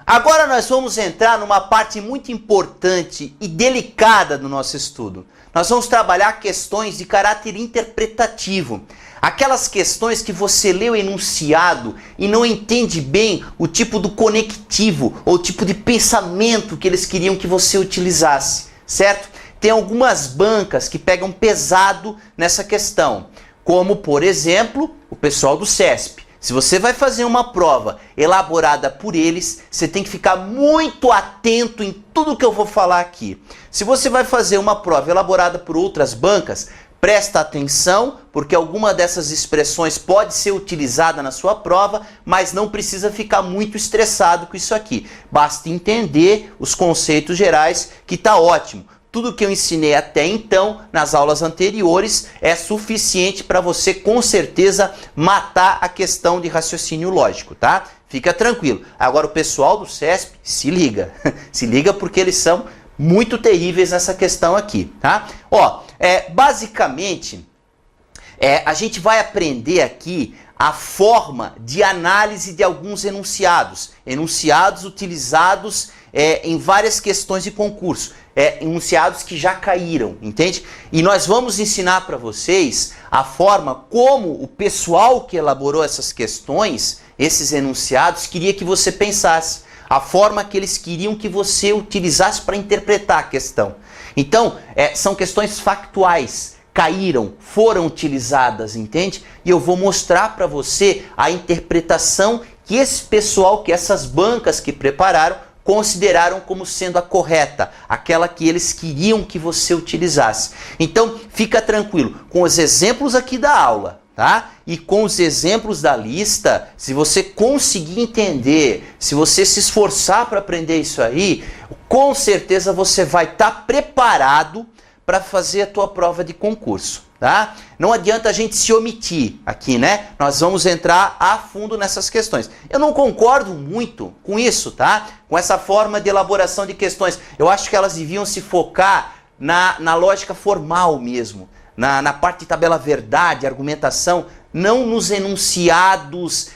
Agora nós vamos entrar numa parte muito importante e delicada do nosso estudo. Nós vamos trabalhar questões de caráter interpretativo. Aquelas questões que você lê o enunciado e não entende bem o tipo do conectivo ou o tipo de pensamento que eles queriam que você utilizasse, certo? Tem algumas bancas que pegam pesado nessa questão, como, por exemplo, o pessoal do CESP. Se você vai fazer uma prova elaborada por eles, você tem que ficar muito atento em tudo que eu vou falar aqui. Se você vai fazer uma prova elaborada por outras bancas, presta atenção, porque alguma dessas expressões pode ser utilizada na sua prova, mas não precisa ficar muito estressado com isso aqui. Basta entender os conceitos gerais que está ótimo. Tudo que eu ensinei até então, nas aulas anteriores, é suficiente para você, com certeza, matar a questão de raciocínio lógico, tá? Fica tranquilo. Agora, o pessoal do CESP, se liga. Se liga porque eles são muito terríveis nessa questão aqui, tá? Ó, basicamente, a gente vai aprender aqui a forma de análise de alguns enunciados. Enunciados utilizados em várias questões de concurso. Enunciados que já caíram, entende? E nós vamos ensinar para vocês a forma como o pessoal que elaborou essas questões, esses enunciados, queria que você pensasse. A forma que eles queriam que você utilizasse para interpretar a questão. Então, são questões factuais, caíram, foram utilizadas, entende? E eu vou mostrar para você a interpretação que esse pessoal, que essas bancas que prepararam, consideraram como sendo a correta, aquela que eles queriam que você utilizasse. Então, fica tranquilo, com os exemplos aqui da aula, tá? E com os exemplos da lista, se você conseguir entender, se você se esforçar para aprender isso aí, com certeza você vai estar preparado para fazer a tua prova de concurso, tá? Não adianta a gente se omitir aqui, né? Nós vamos entrar a fundo nessas questões. Eu não concordo muito com isso, tá? Com essa forma de elaboração de questões. Eu acho que elas deviam se focar na lógica formal mesmo, na parte de tabela verdade, argumentação, não nos enunciados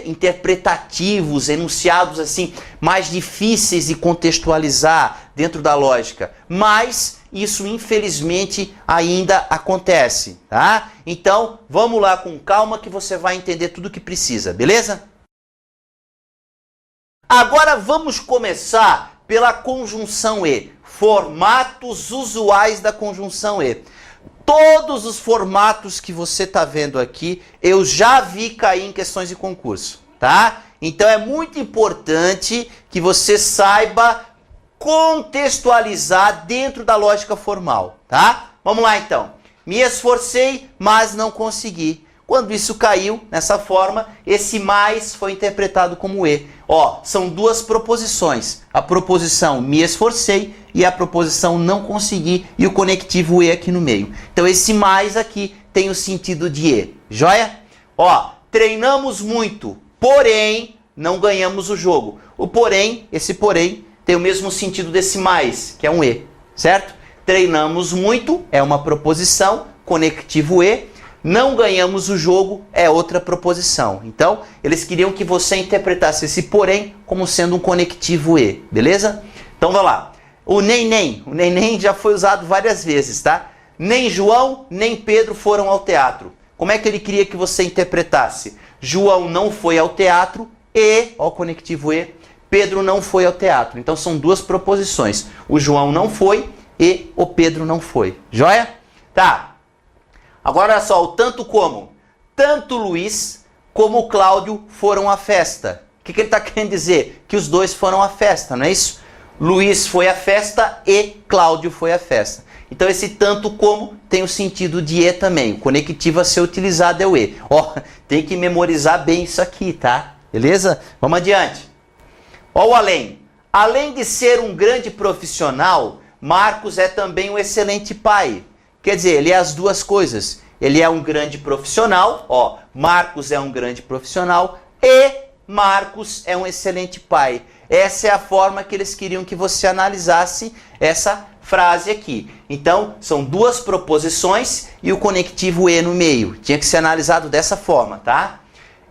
interpretativos, enunciados assim mais difíceis de contextualizar dentro da lógica. Mas isso, infelizmente, ainda acontece, tá? Então, vamos lá com calma que você vai entender tudo o que precisa, beleza? Agora vamos começar pela conjunção E. Formatos usuais da conjunção E. Todos os formatos que você está vendo aqui, eu já vi cair em questões de concurso, tá? Então, é muito importante que você saiba contextualizar dentro da lógica formal, tá? Vamos lá então. Me esforcei, mas não consegui. Quando isso caiu nessa forma, esse mais foi interpretado como E. Ó, são duas proposições. A proposição me esforcei e a proposição não consegui e o conectivo E aqui no meio. Então esse mais aqui tem o sentido de E. Joia? Ó, treinamos muito, porém não ganhamos o jogo. O porém, esse porém, tem o mesmo sentido desse mais, que é um E, certo? Treinamos muito, é uma proposição, conectivo E. Não ganhamos o jogo, é outra proposição. Então, eles queriam que você interpretasse esse porém como sendo um conectivo E, beleza? Então, vamos lá. O neném já foi usado várias vezes, tá? Nem João, nem Pedro foram ao teatro. Como é que ele queria que você interpretasse? João não foi ao teatro e, ó o conectivo E, Pedro não foi ao teatro. Então são duas proposições. O João não foi e o Pedro não foi. Joia? Tá. Agora olha só, o tanto como. Tanto Luiz como o Cláudio foram à festa. O que ele está querendo dizer? Que os dois foram à festa, não é isso? Luiz foi à festa e Cláudio foi à festa. Então esse tanto como tem o sentido de E também. O conectivo a ser utilizado é o E. Ó, tem que memorizar bem isso aqui, tá? Beleza? Vamos adiante. Ó o além. Além de ser um grande profissional, Marcos é também um excelente pai. Quer dizer, ele é as duas coisas. Ele é um grande profissional, ó, Marcos é um grande profissional e Marcos é um excelente pai. Essa é a forma que eles queriam que você analisasse essa frase aqui. Então, são duas proposições e o conectivo E no meio. Tinha que ser analisado dessa forma, tá?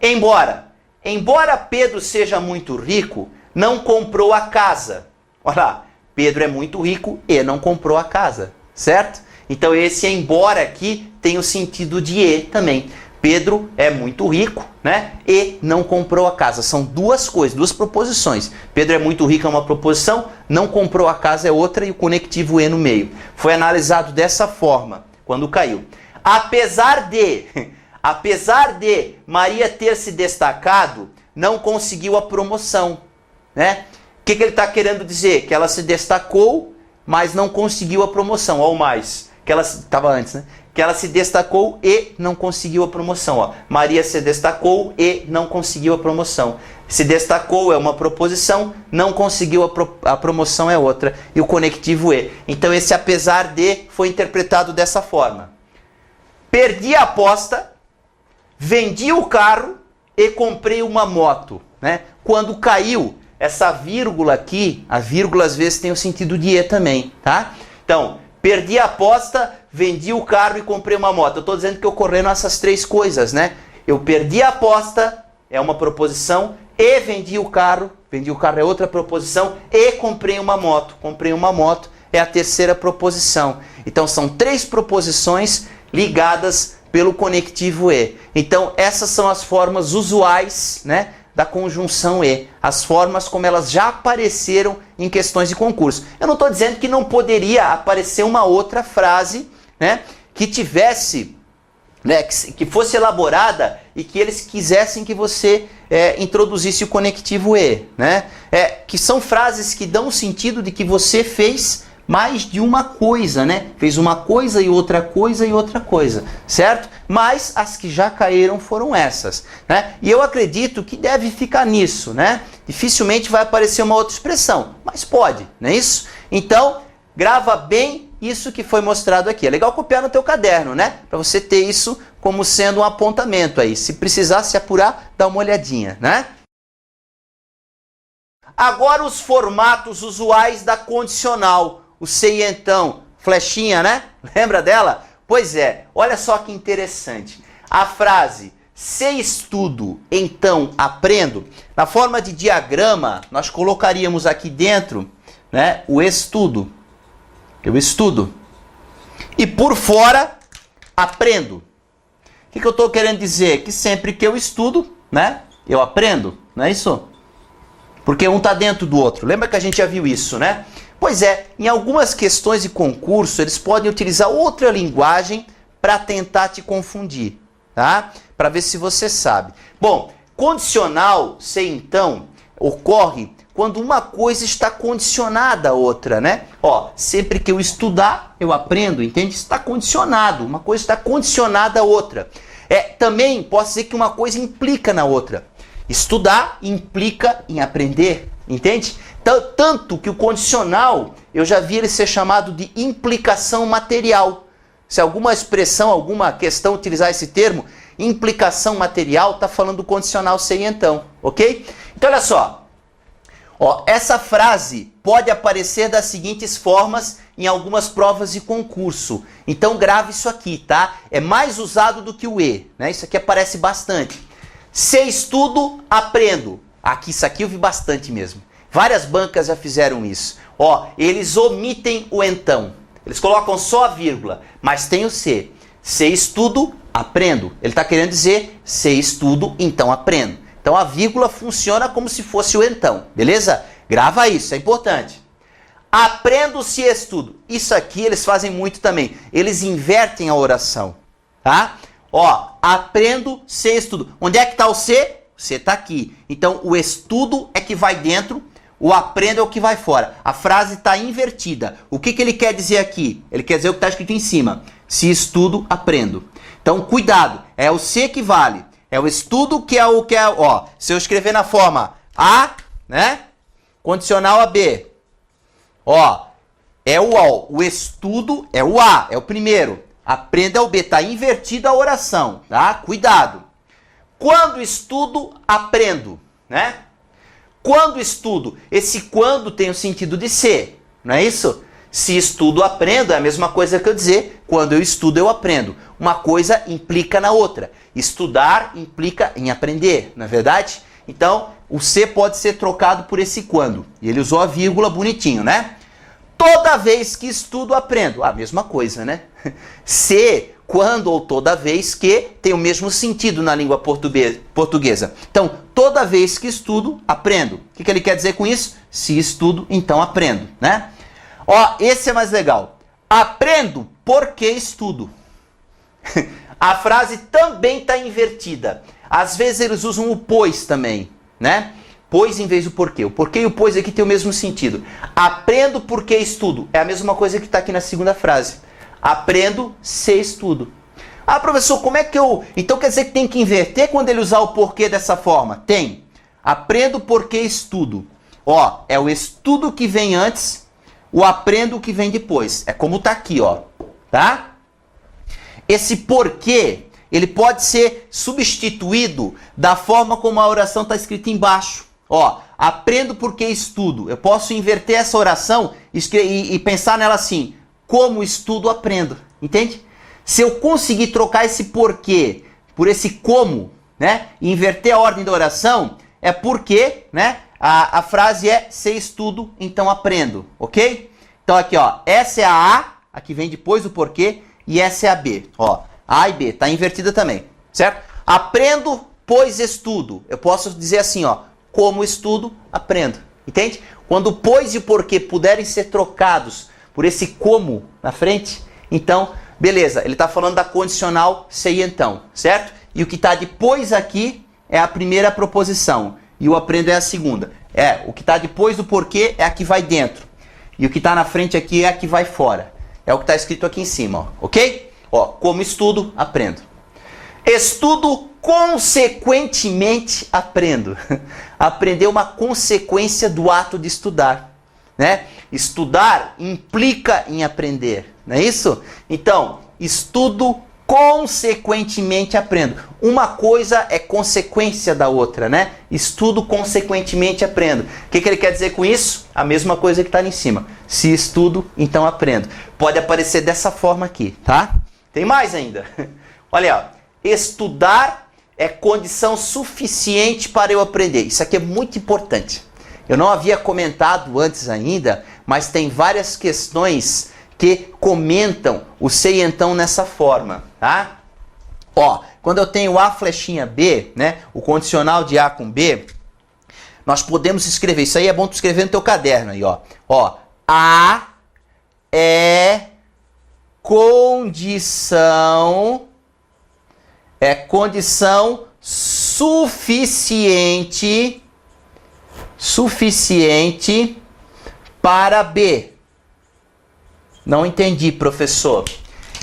Embora Pedro seja muito rico, não comprou a casa. Olha lá, Pedro é muito rico e não comprou a casa, certo? Então esse embora aqui tem o sentido de e também. Pedro é muito rico, né? E não comprou a casa. São duas coisas, duas proposições. Pedro é muito rico é uma proposição, não comprou a casa é outra e o conectivo e no meio. Foi analisado dessa forma quando caiu. Apesar de Maria ter se destacado, não conseguiu a promoção, né? O que ele está querendo dizer? Que ela se destacou, mas não conseguiu a promoção. Ou mais, que ela estava antes, né? Que ela se destacou e não conseguiu a promoção. Ó. Maria se destacou e não conseguiu a promoção. Se destacou é uma proposição, não conseguiu a promoção é outra. E o conectivo e. Então esse apesar de foi interpretado dessa forma. Perdi a aposta, vendi o carro e comprei uma moto. Né? Quando caiu, essa vírgula aqui, a vírgula às vezes tem o sentido de e também. Tá? Então, perdi a aposta, vendi o carro e comprei uma moto. Eu estou dizendo que ocorreram essas três coisas, né? Eu perdi a aposta, é uma proposição, e vendi o carro é outra proposição, e comprei uma moto. Comprei uma moto é a terceira proposição. Então são três proposições ligadas pelo conectivo e. Então essas são as formas usuais, né, da conjunção e, as formas como elas já apareceram em questões de concurso. Eu não estou dizendo que não poderia aparecer uma outra frase, né, que tivesse, né, que fosse elaborada e que eles quisessem que você introduzisse o conectivo e, né, que são frases que dão o sentido de que você fez mais de uma coisa, né? Fez uma coisa e outra coisa, certo? Mas as que já caíram foram essas, né? E eu acredito que deve ficar nisso, né? Dificilmente vai aparecer uma outra expressão, mas pode, não é isso? Então, grava bem isso que foi mostrado aqui. É legal copiar no teu caderno, né? Para você ter isso como sendo um apontamento aí. Se precisar se apurar, dá uma olhadinha, né? Agora os formatos usuais da condicional. O se e então, flechinha, né? Lembra dela? Pois é, olha só que interessante. A frase se estudo, então aprendo, na forma de diagrama, nós colocaríamos aqui dentro, né, o estudo. Eu estudo. E por fora, aprendo. O que eu estou querendo dizer? Que sempre que eu estudo, né, eu aprendo, não é isso? Porque um está dentro do outro. Lembra que a gente já viu isso, né? Pois é, em algumas questões de concurso, eles podem utilizar outra linguagem para tentar te confundir, tá? Para ver se você sabe. Bom, condicional, se então, ocorre quando uma coisa está condicionada à outra, né? Ó, sempre que eu estudar, eu aprendo, entende? Está condicionado, uma coisa está condicionada à outra. Também posso dizer que uma coisa implica na outra. Estudar implica em aprender, entende? Tanto que o condicional, eu já vi ele ser chamado de implicação material. Se alguma expressão, alguma questão utilizar esse termo, implicação material, está falando do condicional se e então, ok? Então olha só, ó, essa frase pode aparecer das seguintes formas em algumas provas de concurso. Então grave isso aqui, tá? É mais usado do que o e, né? Isso aqui aparece bastante. Se estudo, aprendo. Isso aqui eu vi bastante mesmo. Várias bancas já fizeram isso. Ó, eles omitem o então. Eles colocam só a vírgula, mas tem o se. Se estudo, aprendo. Ele está querendo dizer se estudo, então aprendo. Então a vírgula funciona como se fosse o então, beleza? Grava isso, é importante. Aprendo se estudo. Isso aqui eles fazem muito também. Eles invertem a oração, tá? Ó, aprendo se estudo. Onde é que está o se? O se está aqui. Então o estudo é que vai dentro. O aprendo é o que vai fora. A frase está invertida. O que ele quer dizer aqui? Ele quer dizer o que está escrito em cima. Se estudo, aprendo. Então, cuidado. É o se que vale. É o estudo que é o que é... Ó, se eu escrever na forma A, né? Condicional a B. Ó, é o O. O estudo é o A. É o primeiro. Aprendo é o B. Está invertida a oração. Tá? Cuidado. Quando estudo, aprendo. Né? Quando estudo, esse quando tem o sentido de ser, não é isso? Se estudo, aprendo, é a mesma coisa que eu dizer, quando eu estudo, eu aprendo. Uma coisa implica na outra. Estudar implica em aprender, não é verdade? Então, o se pode ser trocado por esse quando. E ele usou a vírgula bonitinho, né? Toda vez que estudo, aprendo. A mesma coisa, né? Se, quando ou toda vez que tem o mesmo sentido na língua portuguesa. Então, toda vez que estudo, aprendo. O que ele quer dizer com isso? Se estudo, então aprendo, né? Ó, esse é mais legal. Aprendo porque estudo. A frase também está invertida. Às vezes eles usam o pois também, né? Pois em vez do porquê. O porquê e o pois aqui tem o mesmo sentido. Aprendo porque estudo. É a mesma coisa que está aqui na segunda frase. Aprendo se estudo. Ah, professor, como é que eu... Então quer dizer que tem que inverter quando ele usar o porquê dessa forma? Tem. Aprendo porque estudo. Ó, é o estudo que vem antes, o aprendo que vem depois. É como está aqui, ó. Tá? Esse porquê, ele pode ser substituído da forma como a oração está escrita embaixo. Ó, aprendo porque estudo. Eu posso inverter essa oração e pensar nela assim, como estudo, aprendo. Entende? Se eu conseguir trocar esse porquê por esse como, né, e inverter a ordem da oração, é porque, né, a frase é se estudo, então aprendo, ok? Então aqui, ó, essa é a A, aqui vem depois do porquê, e essa é a B. Ó, A e B, tá invertida também, certo? Aprendo, pois estudo. Eu posso dizer assim, ó, como estudo, aprendo. Entende? Quando o pois e o porquê puderem ser trocados por esse como na frente, então, beleza, ele está falando da condicional se e então, certo? E o que está depois aqui é a primeira proposição. E o aprendo é a segunda. É, o que está depois do porquê é a que vai dentro. E o que está na frente aqui é a que vai fora. É o que está escrito aqui em cima, ó, ok? Ó, como estudo, aprendo. Estudo, consequentemente, aprendo. Aprender é uma consequência do ato de estudar, né? Estudar implica em aprender, não é isso? Então, estudo, consequentemente, aprendo. Uma coisa é consequência da outra, né? Estudo, consequentemente, aprendo. O que ele quer dizer com isso? A mesma coisa que está ali em cima. Se estudo, então aprendo. Pode aparecer dessa forma aqui, tá? Tem mais ainda. Olha, ó. Estudar é condição suficiente para eu aprender. Isso aqui é muito importante. Eu não havia comentado antes ainda, mas tem várias questões que comentam o se e então nessa forma, tá? Ó, quando eu tenho A flechinha B, né, o condicional de A com B, nós podemos escrever, isso aí é bom tu escrever no teu caderno aí, ó. Ó, A é condição suficiente para B. Não entendi, professor.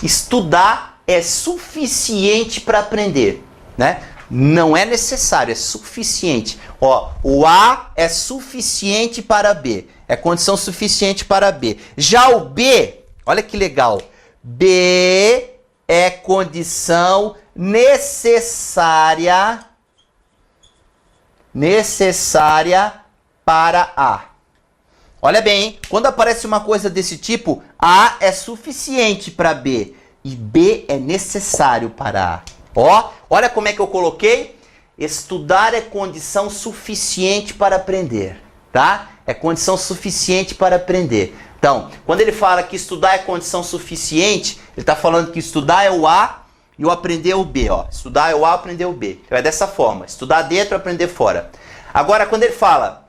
Estudar é suficiente para aprender, né? Não é necessário, é suficiente. Ó, o A é suficiente para B. É condição suficiente para B. Já o B, olha que legal. B é condição necessária para A. Olha bem, hein? Quando aparece uma coisa desse tipo, A é suficiente para B e B é necessário para A. Ó, olha como é que eu coloquei. Estudar é condição suficiente para aprender, tá? É condição suficiente para aprender. Então, quando ele fala que estudar é condição suficiente, ele está falando que estudar é o A e o aprender é o B, ó. Estudar é o A, aprender é o B. Então é dessa forma, estudar dentro, aprender fora. Agora, quando ele fala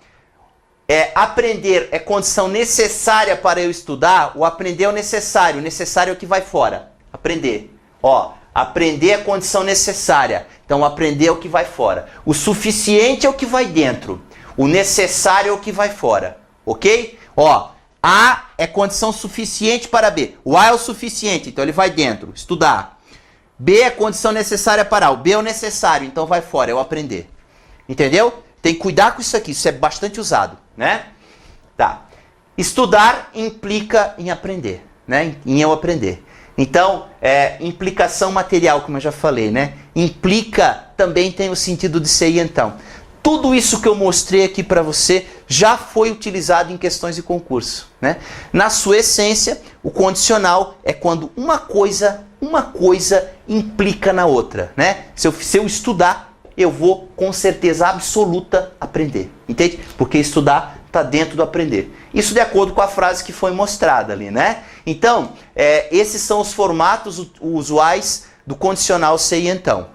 aprender é condição necessária para eu estudar, o aprender é o necessário é o que vai fora. Aprender. Ó, aprender é condição necessária, então aprender é o que vai fora. O suficiente é o que vai dentro. O necessário é o que vai fora. Ok? Ó, A é condição suficiente para B. O A é o suficiente, então ele vai dentro. Estudar. B é condição necessária para A. O B é o necessário, então vai fora, é o aprender. Entendeu? Tem que cuidar com isso aqui, isso é bastante usado, né? Tá. Estudar implica em aprender, né? Em eu aprender. Então, implicação material, como eu já falei, né? Implica também tem o sentido de ser e então. Tudo isso que eu mostrei aqui para você já foi utilizado em questões de concurso, né? Na sua essência, o condicional é quando uma coisa implica na outra, né? Se eu estudar, eu vou com certeza absoluta aprender. Entende? Porque estudar está dentro do aprender. Isso de acordo com a frase que foi mostrada ali, né? Então, esses são os formatos usuais do condicional ser e então.